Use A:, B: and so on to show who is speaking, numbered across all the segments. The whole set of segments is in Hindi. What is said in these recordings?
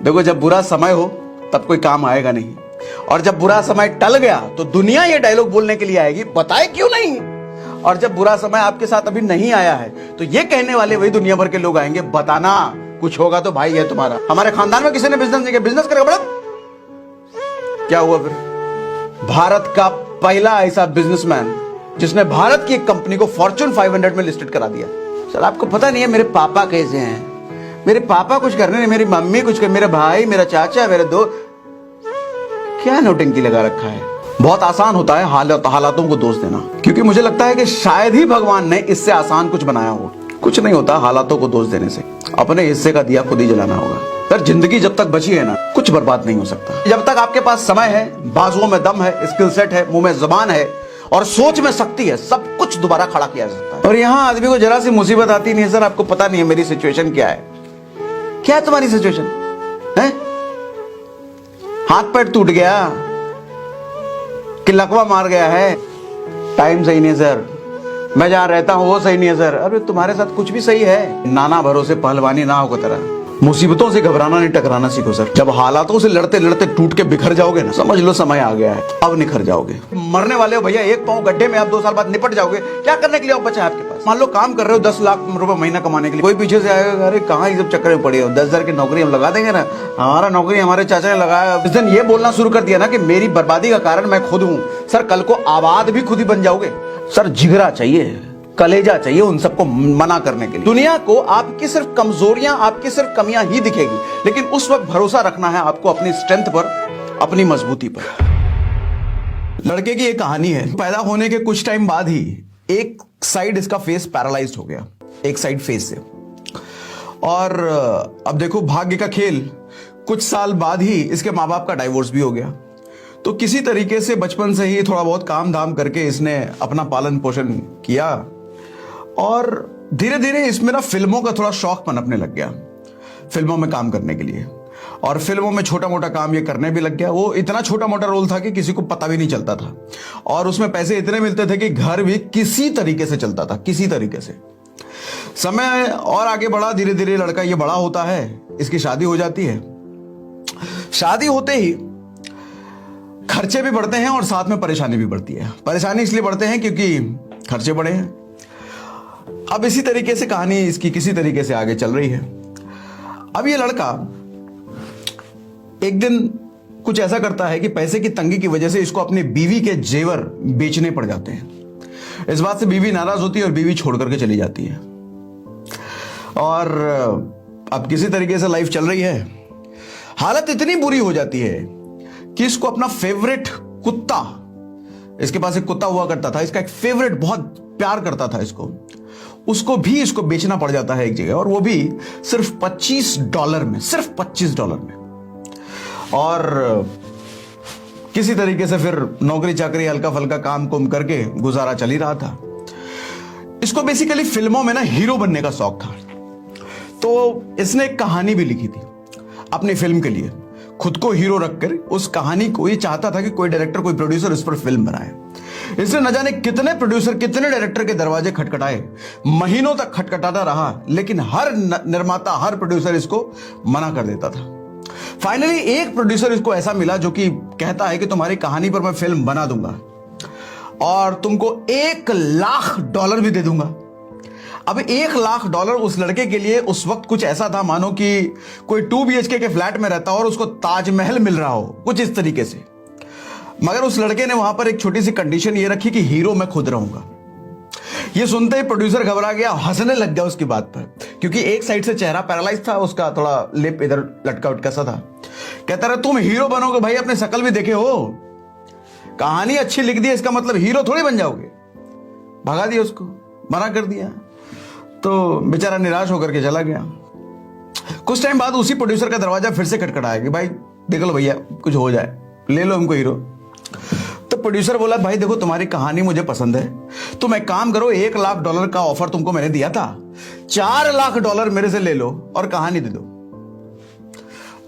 A: देखो, जब बुरा समय हो तब कोई काम आएगा नहीं, और जब बुरा समय टल गया तो दुनिया ये डायलॉग बोलने के लिए आएगी, बताए क्यों नहीं। और जब बुरा समय आपके साथ अभी नहीं आया है तो ये कहने वाले वही दुनिया भर के लोग आएंगे, बताना कुछ होगा तो भाई है तुम्हारा। हमारे खानदान में किसी ने बिजनेस नहीं किया, बिजनेस करेगा बड़ा क्या हुआ फिर? भारत का पहला ऐसा बिजनेसमैन जिसने भारत की एक कंपनी को फॉर्च्यून 500 में लिस्टेड करा दिया। सर आपको पता नहीं है मेरे पापा कैसे हैं? मेरे पापा कुछ करने नहीं, मेरी मम्मी कुछ कर, मेरे भाई, मेरा चाचा, मेरे दो, क्या नोटंकी लगा रखा है। बहुत आसान होता है हालातों को दोष देना, क्योंकि मुझे लगता है कि शायद ही भगवान ने इससे आसान कुछ बनाया हो। कुछ नहीं होता हालातों को दोष देने से, अपने हिस्से का दिया खुद ही जलाना होगा। सर जिंदगी जब तक बची है ना, कुछ बर्बाद नहीं हो सकता। जब तक आपके पास समय है, बाजुओं में दम है, स्किल सेट है, मुंह में जुबान है और सोच में शक्ति है, सब कुछ दोबारा खड़ा किया जा सकता है। और यहां आदमी को जरा सी मुसीबत आती नहीं है। सर आपको पता नहीं है मेरी सिचुएशन क्या है। क्या है तुम्हारी सिचुएशन है? हाथ पैर टूट गया कि लकवा मार गया है, टाइम सही नहीं है सर, मैं जहां रहता हूं वो सही नहीं है सर। अरे तुम्हारे साथ कुछ भी सही है। नाना भरोसे पहलवानी ना हो तरह। मुसीबतों से घबराना नहीं, टकराना सीखो सर। जब हालातों से लड़ते लड़ते टूट के बिखर जाओगे ना, समझ लो समय आ गया है, अब निखर जाओगे। मरने वाले हो भैया, एक पांव गड्ढे में, आप 2 साल बाद निपट जाओगे। क्या करने के लिए बचा है आपके पास? मान लो काम कर रहे हो 10 लाख रुपए महीना कमाने के लिए, कोई पीछे से आएगा, अरे कहाँ ये सब चक्कर में पड़े हो, 10,000 की नौकरी हम लगा देंगे ना, हमारा नौकरी हमारे चाचा ने लगाया। इस दिन ये बोलना शुरू कर दिया ना कि मेरी बर्बादी का कारण मैं खुद हूं, सर कल को आबाद भी खुद ही बन जाओगे। सर जिगरा चाहिए, कलेजा चाहिए उन सबको मना करने के लिए। दुनिया को आपकी सिर्फ कमजोरियां, आपकी सिर्फ कमियां ही दिखेगी, लेकिन उस वक्त भरोसा रखना है आपको अपनी स्ट्रेंथ पर, अपनी मजबूती पर। लड़के की एक कहानी है। पैदा होने के कुछ टाइम बाद ही एक साइड इसका फेस पैरालाइज्ड हो गया, एक साइड फेस से। और अब देखो भाग्य का खेल, कुछ साल बाद ही इसके माँ बाप का डाइवोर्स भी हो गया। तो किसी तरीके से बचपन से ही थोड़ा बहुत काम धाम करके इसने अपना पालन पोषण किया, और धीरे धीरे इसमें ना फिल्मों का थोड़ा शौक पनपने लग गया, फिल्मों में काम करने के लिए। और फिल्मों में छोटा मोटा काम ये करने भी लग गया। वो इतना छोटा मोटा रोल था कि किसी को पता भी नहीं चलता था, और उसमें पैसे इतने मिलते थे कि घर भी किसी तरीके से चलता था, किसी तरीके से। समय और आगे बढ़ा, धीरे धीरे लड़का ये बड़ा होता है, इसकी शादी हो जाती है। शादी होते ही खर्चे भी बढ़ते हैं और साथ में परेशानी भी बढ़ती है। परेशानी इसलिए बढ़ते हैं क्योंकि खर्चे बढ़े हैं। अब इसी तरीके से कहानी इसकी किसी तरीके से आगे चल रही है। अब ये लड़का एक दिन कुछ ऐसा करता है कि पैसे की तंगी की वजह से इसको अपनी बीवी के जेवर बेचने पड़ जाते हैं। इस बात से बीवी नाराज होती है और बीवी छोड़ करके चली जाती है। और अब किसी तरीके से लाइफ चल रही है। हालत इतनी बुरी हो जाती है कि इसको अपना फेवरेट कुत्ता, इसके पास एक कुत्ता हुआ करता था, इसका एक फेवरेट, बहुत प्यार करता था इसको, उसको भी इसको बेचना पड़ जाता है एक जगह, और वो भी सिर्फ $25 में, सिर्फ $25 में। और किसी तरीके से फिर नौकरी चाकरी हल्का फल्का काम कुम करके गुजारा चल ही रहा था। इसको बेसिकली फिल्मों में ना हीरो बनने का शौक था। तो इसने एक कहानी भी लिखी थी अपनी फिल्म के लिए, खुद को हीरो रखकर। उस कहानी को ये चाहता था कि कोई डायरेक्टर, कोई प्रोड्यूसर इस पर फिल्म बनाए। इसने न जाने कितने प्रोड्यूसर, कितने डायरेक्टर के दरवाजे खटखटाए, महीनों तक खटखटाता रहा, लेकिन हर निर्माता, हर प्रोड्यूसर इसको मना कर देता था। फाइनली एक प्रोड्यूसर इसको ऐसा मिला जो कि कहता है कि तुम्हारी कहानी पर मैं फिल्म बना दूंगा और तुमको $1,00,000 भी दे दूंगा। अब $1,00,000 उस लड़के के लिए उस वक्त कुछ ऐसा था मानो कि कोई 2 BHK के फ्लैट में रहता हो और उसको ताजमहल मिल रहा हो, कुछ इस तरीके से। मगर उस लड़के ने वहां पर एक छोटी सी कंडीशन ये रखी कि हीरो मैं खुद रहूंगा। ये सुनते ही प्रोड्यूसर घबरा गया, हंसने लग गया उसकी बात पर, क्योंकि एक साइड से चेहरा पैरालाइज था उसका, थोड़ा लिप इधर लटका उटका सा था। कहता रहा तुम हीरो बनोगे भाई, अपने शकल भी देखे हो, कहानी अच्छी लिख दी, इसका मतलब हीरो थोड़ी बन जाओगे। भगा दिया उसको, मना कर दिया। तो बेचारा निराश होकर के चला गया। कुछ टाइम बाद उसी प्रोड्यूसर का दरवाजा फिर से खटखटाया कि भाई देख लो भैया, कुछ हो जाए, ले लो हमको हीरो। तो प्रोड्यूसर बोला भाई देखो तुम्हारी कहानी मुझे पसंद है, तुम एक काम करो, $1,00,000 का ऑफर तुमको मैंने दिया था, $4,00,000 मेरे से ले लो और कहानी दे दो।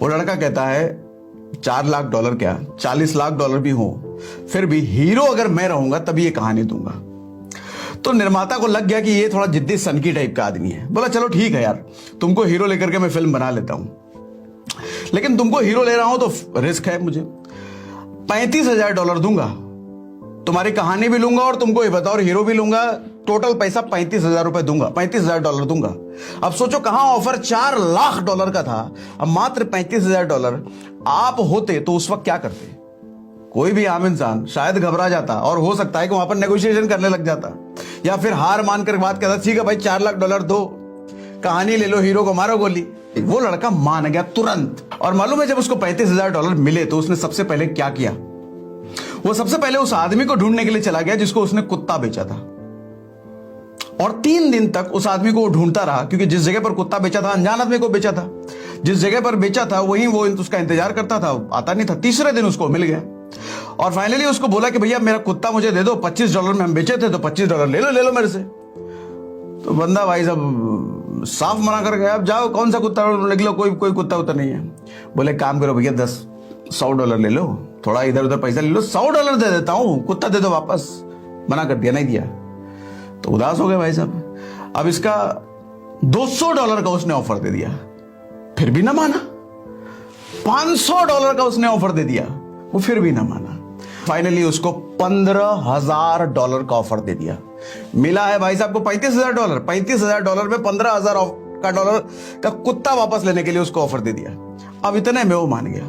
A: वो लड़का कहता है $4,00,000 क्या, $40,00,000 भी हो, फिर भी हीरो अगर मैं रहूंगा तभी ये कहानी दूंगा। तो निर्माता को लग गया कि ये थोड़ा जिद्दी सनकी टाइप का आदमी है। बोला चलो ठीक है यार, तुमको हीरो लेकर के मैं फिल्म बना लेता हूं। लेकिन तुमको हीरो ले रहा हूं तो रिस्क है मुझे। $35,000 दूंगा, तुम्हारी कहानी भी लूंगा और तुमको ये बताओ हीरो भी लूंगा। टोटल पैसा $35,000 दूंगा, $35,000 दूंगा। अब सोचो कहां ऑफर $4 लाख का था, अब मात्र $35,000। आप होते तो उस वक्त क्या करते? कोई भी आम इंसान शायद घबरा जाता और हो सकता है कि वहां पर नेगोशिएशन करने लग जाता, या फिर हार मानकर बात करता, ठीक है भाई $4 लाख दो, कहानी ले लो, हीरो को मारो गोली। वो लड़का मान गया तुरंत। और मालूम है जब उसको $35,000 मिले तो उसने सबसे पहले क्या किया? वो सबसे पहले उस आदमी को ढूंढने के लिए चला गया जिसको उसने कुत्ता बेचा था, और 3 दिन तक उस आदमी को वो ढूंढता रहा, क्योंकि जिस जगह पर कुत्ता बेचा था अनजान आदमी को बेचा था, जिस जगह पर बेचा था वहीं वो उसका इंतजार करता था, आता नहीं था। तीसरे दिन उसको मिल गया और फाइनली उसको बोला कि भैया मेरा कुत्ता मुझे दे दो, $25 में हम बेचे थे, तो $25 ले लो मेरे से। तो बंदा भाई साहब साफ मना कर गया, अब जाओ कौन सा कुत्ता निकलो, कोई कुत्ता उतना नहीं है। बोले काम करो भैया $100 ले लो, थोड़ा इधर उधर पैसा ले लो, $100 दे देता हूं, कुत्ता दे दो वापस। मना कर दिया, नहीं दिया तो उदास हो गए भाई साहब। अब इसका $200 का उसने ऑफर दे दिया, फिर भी ना माना। $500 का उसने ऑफर दे दिया, वो फिर भी ना माना। फाइनली उसको $15,000 का ऑफर दे दिया। मिला है भाई साहब को $35,000। $35,000 में $15,000 का कुत्ता वापस लेने के लिए उसको ऑफर दे दिया। अब इतने में वो मान गया,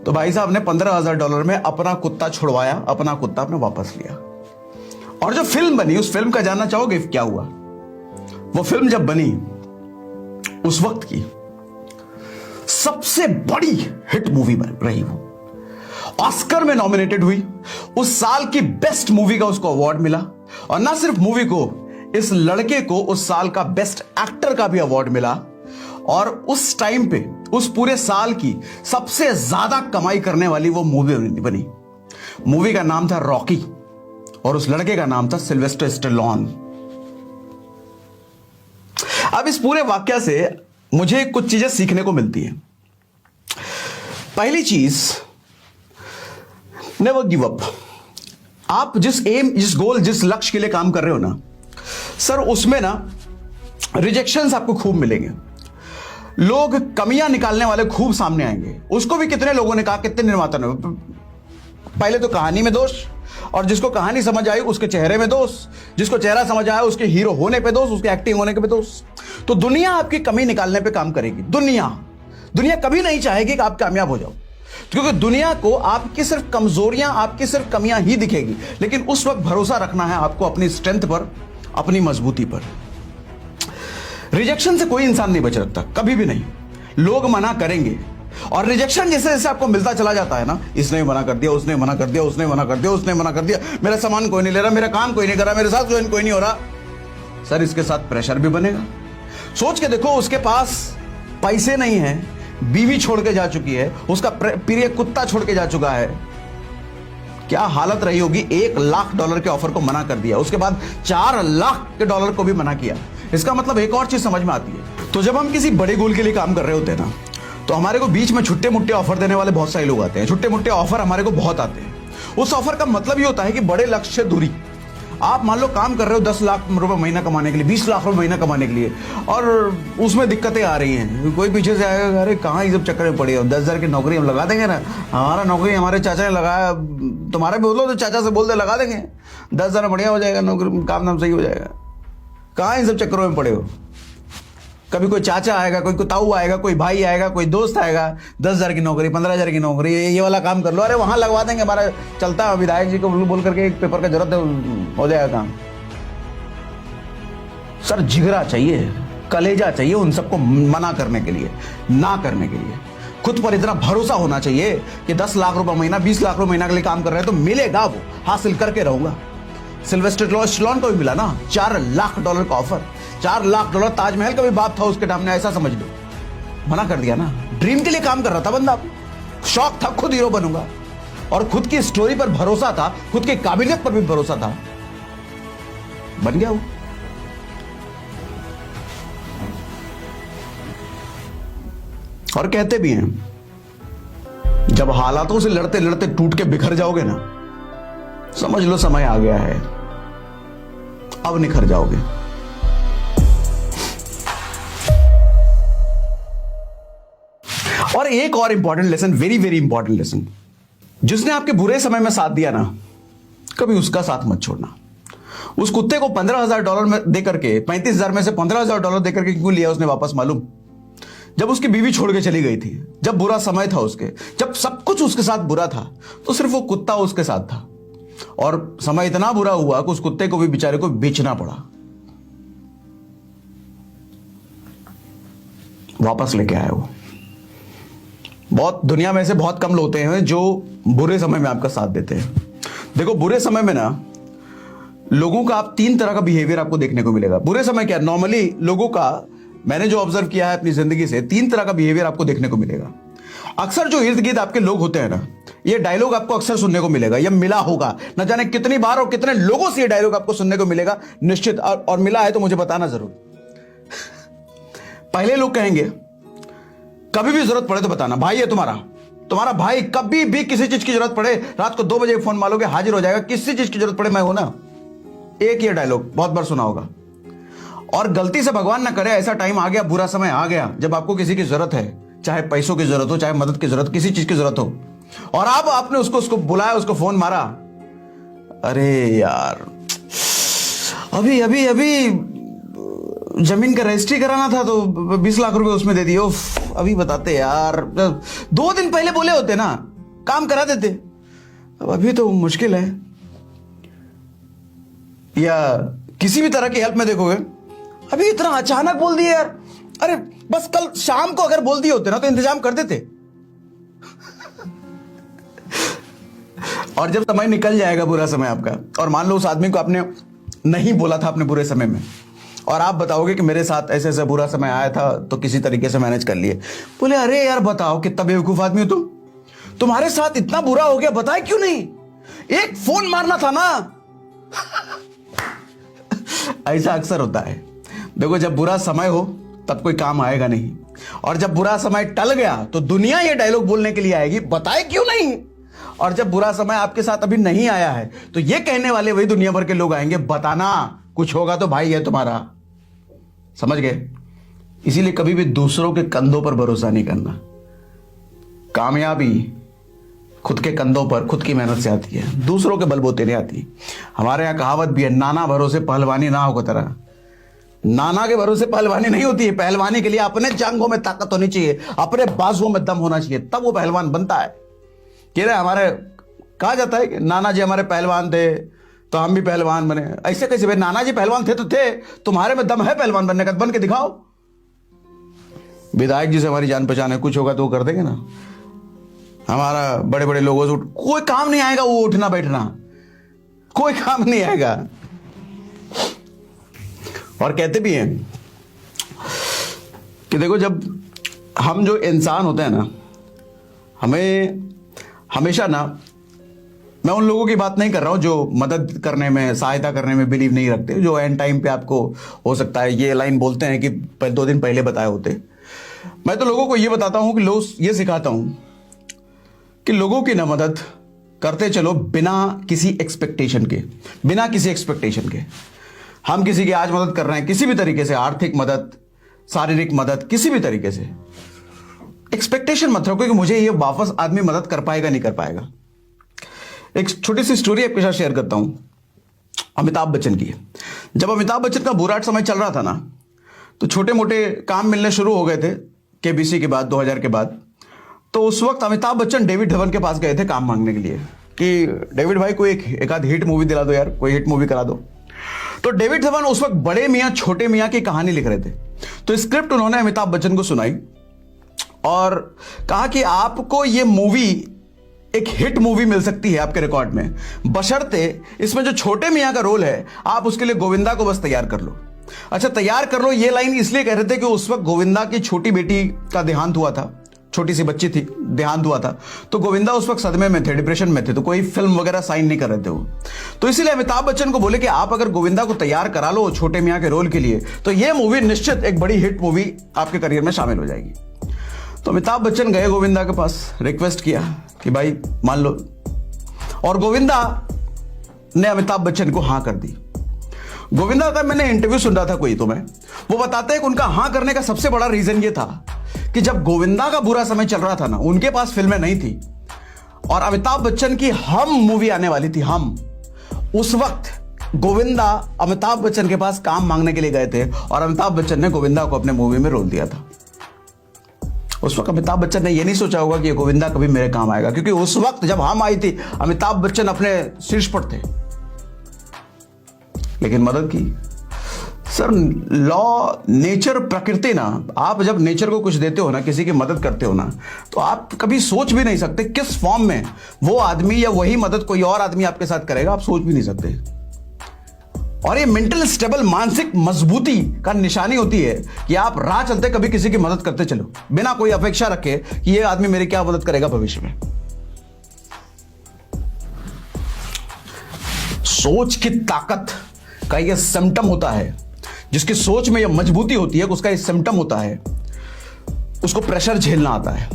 A: तो भाई साहब ने $15,000 में अपना कुत्ता छुड़वाया, अपना कुत्ता अपने वापस लिया। और जो फिल्म बनी, उस फिल्म का जानना चाहोगे क्या हुआ? वो फिल्म जब बनी उस वक्त की सबसे बड़ी हिट मूवी बन रही, वो ऑस्कर में नॉमिनेटेड हुई, उस साल की बेस्ट मूवी का उसको अवार्ड मिला। और ना सिर्फ मूवी को, इस लड़के को उस साल का बेस्ट एक्टर का भी अवार्ड मिला। और उस टाइम पे उस पूरे साल की सबसे ज्यादा कमाई करने वाली वो मूवी बनी। मूवी का नाम था रॉकी और उस लड़के का नाम था सिल्वेस्टर स्टेलोन। अब इस पूरे वाक्य से मुझे कुछ चीजें सीखने को मिलती हैं। पहली चीज, नेवर गिव अप। आप जिस एम, जिस गोल, जिस लक्ष्य के लिए काम कर रहे हो ना सर, उसमें ना रिजेक्शंस आपको खूब मिलेंगे, लोग कमियां निकालने वाले खूब सामने आएंगे। उसको भी कितने लोगों ने कहा, कितने निर्माता ने, पहले तो कहानी में दोष, और जिसको कहानी समझ आई उसके चेहरे में दोष, जिसको चेहरा समझ आया उसके हीरो होने पे दोष, उसके एक्टिंग होने के पे दोष। तो दुनिया आपकी कमी निकालने पे काम करेगी। दुनिया कभी नहीं चाहेगी कि आप कामयाब हो जाओ, क्योंकि दुनिया को आपकी सिर्फ कमजोरियां, आपकी सिर्फ कमियां ही दिखेगी। लेकिन उस वक्त भरोसा रखना है आपको अपनी स्ट्रेंथ पर, अपनी मजबूती पर। रिजेक्शन से कोई इंसान नहीं बच सकता, कभी भी नहीं। लोग मना करेंगे, और रिजेक्शन जैसे जैसे आपको मिलता चला जाता है ना, इसने मना कर दिया, उसने मना कर दिया, उसने मना कर दिया, उसने मना कर दिया, मेरा सामान कोई नहीं ले रहा, मेरा काम कोई नहीं कर रहा, मेरे साथ कोई नहीं हो रहा, सर इसके साथ प्रेशर भी बनेगा। सोच के देखो, उसके पास पैसे नहीं है, बीवी छोड़ के जा चुकी है, उसका प्रिय कुत्ता छोड़ के जा चुका है, क्या हालत रही होगी। $1 लाख के ऑफर को मना कर दिया, उसके बाद $4 लाख को भी मना किया। इसका मतलब एक और चीज समझ में आती है, तो जब हम किसी बड़े गोल के लिए काम कर रहे होते हैं ना, तो हमारे को बीच में छुट्टे मुट्टे ऑफर देने वाले बहुत सारे लोग आते हैं। छुट्टे मुट्टे ऑफर हमारे को बहुत आते हैं। उस ऑफर का मतलब ये होता है कि बड़े लक्ष्य से दूरी। आप मान लो काम कर रहे हो $10 लाख महीना कमाने के लिए, $20 लाख महीना कमाने के लिए, और उसमें दिक्कतें आ रही हैं। कोई पीछे से आएगा, अरे कहाँ ये सब चक्कर में पड़े हो, 10,000 की नौकरी हम लगा देंगे ना, हमारा नौकरी हमारे चाचा ने लगाया, तुम्हारे बोलो तो चाचा से बोल दे लगा देंगे, 10,000 बढ़िया हो जाएगा, नौकरी काम नाम सही हो जाएगा। कहाँ इन सब चक्करों में पड़े हो? कभी कोई चाचा आएगा, कोई ताऊ आएगा, कोई भाई आएगा, कोई दोस्त आएगा, 10,000 की नौकरी, 15,000 की नौकरी, ये वाला काम कर लो, अरे वहां लगवा देंगे, हमारा चलता है, विधायक जी को बोल करके एक पेपर का जरूरत है, हो जाएगा काम। सर जिगरा चाहिए, कलेजा चाहिए उन सबको मना करने के लिए, ना करने के लिए। खुद पर इतना भरोसा होना चाहिए कि $10 लाख महीना, $20 लाख महीना के लिए काम कर रहे हैं तो मिलेगा, वो हासिल करके रहूंगा। सिल्वेस्टर स्टेलोन को भी मिला ना $4 लाख का ऑफर। $4 लाख ताजमहल का भी बाप था उसके सामने, ऐसा समझ लो। मना कर दिया ना। ड्रीम के लिए काम कर रहा था बंदा, शौक था खुद हीरो बनूंगा, और खुद की स्टोरी पर भरोसा था, खुद की काबिलियत पर भी भरोसा था, बन गया वो। और कहते भी हैं जब हालातों से लड़ते लड़ते टूट के बिखर जाओगे ना, समझ लो समय आ गया है, अब निखर जाओगे। और एक और important lesson, very very important lesson, जिसने आपके बुरे समय में साथ दिया ना, कभी उसका साथ मत छोड़ना। उस कुत्ते को $15,000 में देकर के, 35,000 में से $15,000 देकर के क्यों लिया उसने वापस मालूम? जब उसकी बीवी छोड़ के चली गई थी, जब बुरा समय था उसके, जब सब कुछ उसके साथ बुरा था, तो सिर्फ वो कुत्ता उसके साथ था। और समय इतना बुरा हुआ कि उस कुत्ते को भी बेचारे को बेचना पड़ा। वापस लेके आया वो। बहुत दुनिया में से बहुत कम लोग होते हैं जो बुरे समय में आपका साथ देते हैं। देखो, बुरे समय में ना लोगों का आप 3 तरह का बिहेवियर आपको देखने को मिलेगा। बुरे समय क्या, नॉर्मली लोगों का, मैंने जो ऑब्जर्व किया है अपनी जिंदगी से, 3 तरह का बिहेवियर आपको देखने को मिलेगा। अक्सर जो इर्द गिर्द आपके लोग होते हैं ना, ये डायलॉग आपको अक्सर सुनने को मिलेगा, ये मिला होगा, न जाने कितनी बार और कितने लोगों से ये डायलॉग आपको सुनने को मिलेगा निश्चित। और मिला है तो मुझे बताना जरूर। पहले लोग कहेंगे, कभी भी जरूरत पड़े तो बताना, भाई है तुम्हारा भाई, कभी भी किसी चीज की जरूरत पड़े, रात को 2 बजे फोन मारोगे हाजिर हो जाएगा, किसी चीज की जरूरत पड़े मैं हूं ना। एक ये डायलॉग बहुत बार सुना होगा। और गलती से भगवान ना करे ऐसा टाइम आ गया, बुरा समय आ गया, जब आपको किसी की जरूरत है, चाहे पैसों की जरूरत हो, चाहे मदद की जरूरत, किसी चीज की जरूरत हो, और आपने उसको बुलाया, उसको फोन मारा, अरे यार अभी जमीन का रजिस्ट्री कराना था तो 20 लाख रुपए उसमें दे दिए, अभी बताते यार, 2 दिन पहले बोले होते ना, काम करा देते, अब अभी तो मुश्किल है। या किसी भी तरह की हेल्प में देखोगे, अभी इतना अचानक बोल दिए यार, अरे बस कल शाम को अगर बोल दिए होते ना तो इंतजाम कर देते। और जब समय निकल जाएगा, बुरा समय आपका, और मान लो उस आदमी को आपने नहीं बोला था अपने बुरे समय में, और आप बताओगे कि मेरे साथ ऐसे ऐसे बुरा समय आया था तो किसी तरीके से मैनेज कर लिए, बोले अरे यार बताओ कितना बेवकूफ आदमी हो तुम, तुम्हारे साथ इतना बुरा हो गया, बताए क्यों नहीं, एक फोन मारना था ना। ऐसा अक्सर होता है। देखो, जब बुरा समय हो तब कोई काम आएगा नहीं, और जब बुरा समय टल गया तो दुनिया ये डायलॉग बोलने के लिए आएगी, बताए क्यों नहीं। और जब बुरा समय आपके साथ अभी नहीं आया है तो ये कहने वाले वही दुनिया भर के लोग आएंगे, बताना कुछ होगा तो भाई है तुम्हारा। समझ गए? इसीलिए कभी भी दूसरों के कंधों पर भरोसा नहीं करना। कामयाबी खुद के कंधों पर, खुद की मेहनत से आती है, दूसरों के बलबूते नहीं आती। हमारे यहां कहावत भी है, नाना भरोसे पहलवानी ना हो तरह। नाना के भरोसे पहलवानी नहीं होती है। पहलवानी के लिए अपने जांघों में ताकत होनी चाहिए, अपने बाजुओं में दम होना चाहिए, तब वो पहलवान बनता है। कह रहे हमारे कहा जाता है कि नाना जी हमारे पहलवान थे तो हम भी पहलवान बने। ऐसे कैसे भाई, नाना जी पहलवान थे तो थे, तुम्हारे में दम है पहलवान बनने का, बन के दिखाओ। विधायक जी से हमारी जान पहचान है, कुछ होगा तो वो कर देंगे ना। हमारा बड़े बड़े लोगों से कोई काम नहीं आएगा, वो उठना बैठना कोई काम नहीं आएगा। और कहते भी हैं कि देखो, जब हम जो इंसान होते हैं ना, हमें हमेशा ना, मैं उन लोगों की बात नहीं कर रहा हूं जो मदद करने में, सहायता करने में बिलीव नहीं रखते, जो एंड टाइम पे आपको हो सकता है ये लाइन बोलते हैं कि 2 दिन पहले बताए होते। मैं तो लोगों को ये बताता हूं कि लोग ये सिखाता हूं कि लोगों की ना मदद करते चलो बिना किसी एक्सपेक्टेशन के, बिना किसी एक्सपेक्टेशन के। हम किसी की आज मदद कर रहे हैं किसी भी तरीके से, आर्थिक मदद, शारीरिक मदद, किसी भी तरीके से, एक्सपेक्टेशन मत रखो कि मुझे ये वापस आदमी मदद कर पाएगा नहीं कर पाएगा। एक छोटी सी स्टोरी आपके साथ शेयर करता हूं, अमिताभ बच्चन की। जब अमिताभ बच्चन का बुरा समय चल रहा था ना, तो छोटे मोटे काम मिलने शुरू हो गए थे केबीसी के बाद, 2000 के बाद। तो उस वक्त अमिताभ बच्चन डेविड धवन के पास गए थे काम मांगने के लिए कि डेविड भाई कोई एक आध हिट मूवी दिला दो यार, कोई हिट मूवी करा दो। तो डेविड धवन उस वक्त बड़े मियां छोटे मियां की कहानी लिख रहे थे। तो स्क्रिप्ट उन्होंने अमिताभ बच्चन को सुनाई और कहा कि आपको ये मूवी एक हिट मूवी मिल सकती है आपके रिकॉर्ड में, बशर्ते इसमें जो छोटे मियां का रोल है आप उसके लिए गोविंदा को बस तैयार कर लो। अच्छा, तैयार कर लो, ये लाइन इसलिए कह रहे थे कि उस वक्त गोविंदा की छोटी बेटी का देहांत हुआ था, छोटी सी बच्ची थी, देहांत हुआ था। तो गोविंदा उस वक्त सदमे में थे, डिप्रेशन में थे, तो कोई फिल्म वगैरह साइन नहीं कर रहे थे वो। तो इसीलिए अमिताभ बच्चन को बोले कि आप अगर गोविंदा को तैयार करा लो छोटे मियां के रोल के लिए, तो ये मूवी निश्चित एक बड़ी हिट मूवी आपके करियर में शामिल हो जाएगी। तो अमिताभ बच्चन गए गोविंदा के पास, रिक्वेस्ट किया कि भाई मान लो, और गोविंदा ने अमिताभ बच्चन को हां कर दी। गोविंदा का मैंने इंटरव्यू सुन रहा था कोई, तो मैं वो बताते हैं कि उनका हां करने का सबसे बड़ा रीजन ये था कि जब गोविंदा का बुरा समय चल रहा था ना, उनके पास फिल्में नहीं थी और अमिताभ बच्चन की हम मूवी आने वाली थी, हम, उस वक्त गोविंदा अमिताभ बच्चन के पास काम मांगने के लिए गए थे और अमिताभ बच्चन ने गोविंदा को अपने मूवी में रोल दिया था। उस वक्त अमिताभ बच्चन ने यह नहीं सोचा होगा कि ये गोविंदा कभी मेरे काम आएगा, क्योंकि उस वक्त जब हम आई थी अमिताभ बच्चन अपने शीर्ष पर थे, लेकिन मदद की। सर, लॉ, नेचर, प्रकृति ना, आप जब नेचर को कुछ देते हो ना, किसी की मदद करते हो ना, तो आप कभी सोच भी नहीं सकते किस फॉर्म में वो आदमी या वही मदद कोई और आदमी आपके साथ करेगा, आप सोच भी नहीं सकते। और ये मेंटल स्टेबल, मानसिक मजबूती का निशानी होती है कि आप राह चलते कभी किसी की मदद करते चलो, बिना कोई अपेक्षा रखे कि ये आदमी मेरी क्या मदद करेगा भविष्य में। सोच की ताकत का यह सिम्टम होता है, जिसकी सोच में यह मजबूती होती है, उसका यह सिम्टम होता है, उसको प्रेशर झेलना आता है,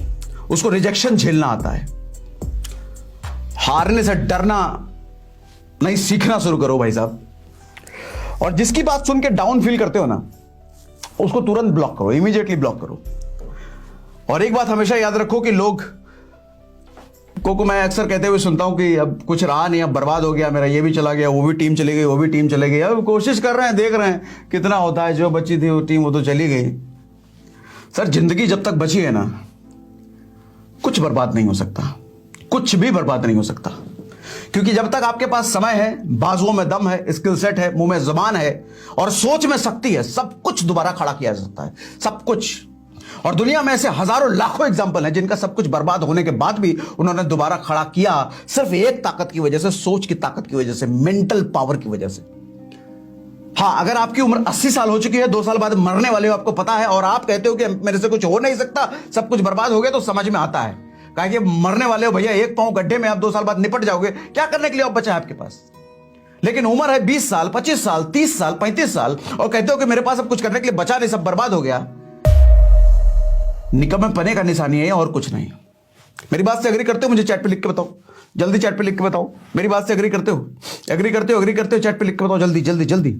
A: उसको रिजेक्शन झेलना आता है। हारने से डरना नहीं, सीखना शुरू करो भाई साहब। और जिसकी बात सुन के डाउन फील करते हो ना, उसको तुरंत ब्लॉक करो, इमीडिएटली ब्लॉक करो। और एक बात हमेशा याद रखो कि लोग को मैं अक्सर कहते हुए सुनता हूं कि अब कुछ रहा नहीं, अब बर्बाद हो गया मेरा, ये भी चला गया, वो भी टीम चली गई, वो भी टीम चली गई। अब कोशिश कर रहे हैं, देख रहे हैं कितना होता है, जो बची थी वो टीम वो तो चली गई। सर, जिंदगी जब तक बची है ना, कुछ बर्बाद नहीं हो सकता, कुछ भी बर्बाद नहीं हो सकता, क्योंकि जब तक आपके पास समय है, बाजुओं में दम है, स्किल सेट है, मुंह में जबान है और सोच में शक्ति है, सब कुछ दोबारा खड़ा किया जा सकता है, सब कुछ। और दुनिया में ऐसे हजारों लाखों एग्जाम्पल हैं जिनका सब कुछ बर्बाद होने के बाद भी उन्होंने दोबारा खड़ा किया, सिर्फ एक ताकत की वजह से, सोच की ताकत की वजह से, मेंटल पावर की वजह से। हाँ, अगर आपकी उम्र 80 साल हो चुकी है, 2 साल बाद मरने वाले हो, आपको पता है, और आप कहते हो कि मेरे से कुछ हो नहीं सकता, सब कुछ बर्बाद हो गया, तो समझ में आता है, कहा कि मरने वाले हो भैया, एक पांव गड्ढे में, आप 2 साल बाद निपट जाओगे, क्या करने के लिए आप बचा है आपके पास। लेकिन उम्र है 20 साल, 25 साल, 30 साल, 35 साल, और कहते हो कि मेरे पास अब कुछ करने के लिए बचा नहीं, सब बर्बाद हो गया। निकम्मेपने का निशानी है और कुछ नहीं। मेरी बात से एग्री करते हो? मुझे चैट पे लिख के बताओ, जल्दी चैट पे लिख के बताओ। मेरी बात से एग्री करते हो? एग्री करते हो चैट पे लिख के बताओ, जल्दी जल्दी जल्दी।